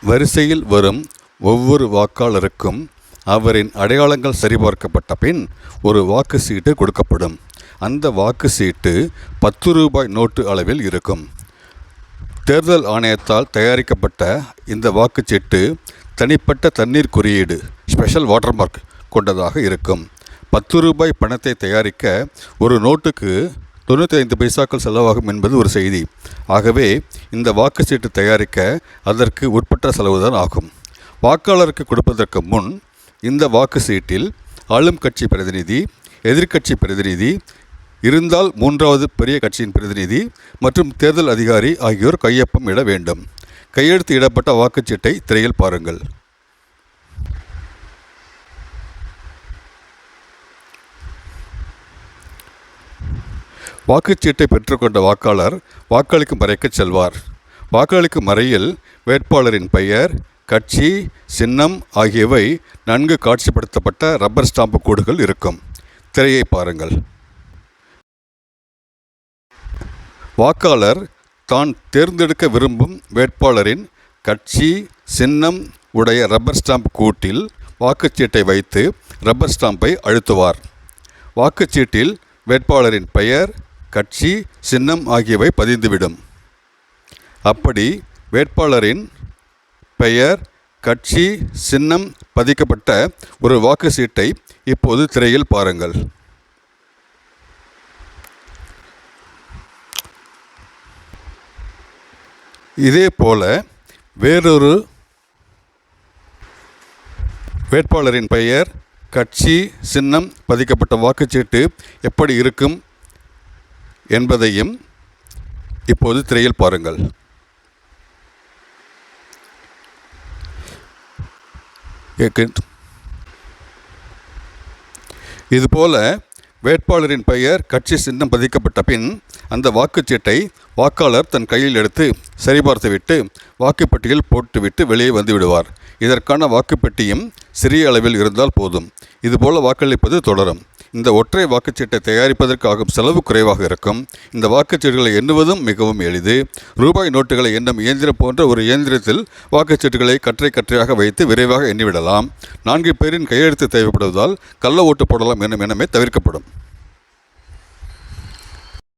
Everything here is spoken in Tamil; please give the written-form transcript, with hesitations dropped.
வரிசையில் வரும் ஒவ்வொரு வாக்காளருக்கும் அவரின் அடையாளங்கள் சரிபார்க்கப்பட்ட பின் ஒரு வாக்கு சீட்டு கொடுக்கப்படும். அந்த வாக்கு சீட்டு 10 ரூபாய் நோட்டு அளவில் இருக்கும். தேர்தல் ஆணையத்தால் தயாரிக்கப்பட்ட இந்த வாக்குச்சீட்டு தனிப்பட்ட தண்ணீர் குறியீடு ஸ்பெஷல் வாட்டர்மார்க் கொண்டதாக இருக்கும். 10 ரூபாய் பணத்தை தயாரிக்க ஒரு நோட்டுக்கு 95 பைசாக்கள் செலவாகும் என்பது ஒரு செய்தி. ஆகவே இந்த வாக்குச்சீட்டு தயாரிக்க அதற்கு உட்பட்ட செலவுதான் ஆகும். வாக்காளருக்கு கொடுப்பதற்கு முன் இந்த வாக்கு சீட்டில் ஆளும் கட்சி பிரதிநிதி, எதிர்க்கட்சி பிரதிநிதி, இருந்தால் மூன்றாவது பெரிய கட்சியின் பிரதிநிதி மற்றும் தேர்தல் அதிகாரி ஆகியோர் கையொப்பம் இட வேண்டும். கையெழுத்து இடப்பட்ட வாக்குச்சீட்டை திரையில் பாருங்கள். வாக்குச்சீட்டை பெற்றுக்கொண்ட வாக்காளர் வாக்களிக்கும் அறைக்கு செல்வார். வாக்களிக்கும் அறையில் வேட்பாளரின் பெயர், கட்சி, சின்னம் ஆகியவை நன்கு காட்சிப்படுத்தப்பட்ட ரப்பர் ஸ்டாம்பு கூடுகள் இருக்கும். திரையை பாருங்கள். வாக்காளர் தான் தேர்ந்தெடுக்க விரும்பும் வேட்பாளரின் கட்சி, சின்னம் உடைய ரப்பர் ஸ்டாம்ப் கூட்டில் வாக்குச்சீட்டை வைத்து ரப்பர் ஸ்டாம்பை அழுத்துவார். வாக்குச்சீட்டில் வேட்பாளரின் பெயர், கட்சி, சின்னம் ஆகியவை பதிந்துவிடும். அப்படி வேட்பாளரின் பெயர், கட்சி, சின்னம் பதிக்கப்பட்ட ஒரு வாக்கு சீட்டை இப்போது திரையில் பாருங்கள். இதே போல வேறொரு வேட்பாளரின் பெயர், கட்சி, சின்னம் பதிக்கப்பட்ட வாக்குச்சீட்டு எப்படி இருக்கும் என்பதையும் இப்போது திரையில் பாருங்கள். இதுபோல வேட்பாளரின் பெயர், கட்சி, சின்னம் பதிக்கப்பட்ட பின் அந்த வாக்குச்சீட்டை வாக்காளர் தன் கையில் எடுத்து சரிபார்த்துவிட்டு வாக்குப்பெட்டியில் போட்டுவிட்டு வெளியே வந்து விடுவார். இதற்கான வாக்குப்பெட்டியும் சிறிய அளவில் இருந்தால் போதும். இதுபோல வாக்களிப்பது தொடரும். இந்த ஒற்றை வாக்குச்சீட்டை தயாரிப்பதற்கு ஆகும் செலவு குறைவாக இருக்கும். இந்த வாக்குச்சீட்டுகளை எண்ணுவதும் மிகவும் எளிது. ரூபாய் நோட்டுகளை எண்ணும் இயந்திரம் போன்ற ஒரு இயந்திரத்தில் வாக்குச்சீட்டுகளை கற்றையாக வைத்து விரைவாக எண்ணிவிடலாம். 4 பேரின் கையெழுத்து தேவைப்படுவதால் கள்ள ஓட்டு போடலாம் என்னும் எண்ணமே தவிர்க்கப்படும்.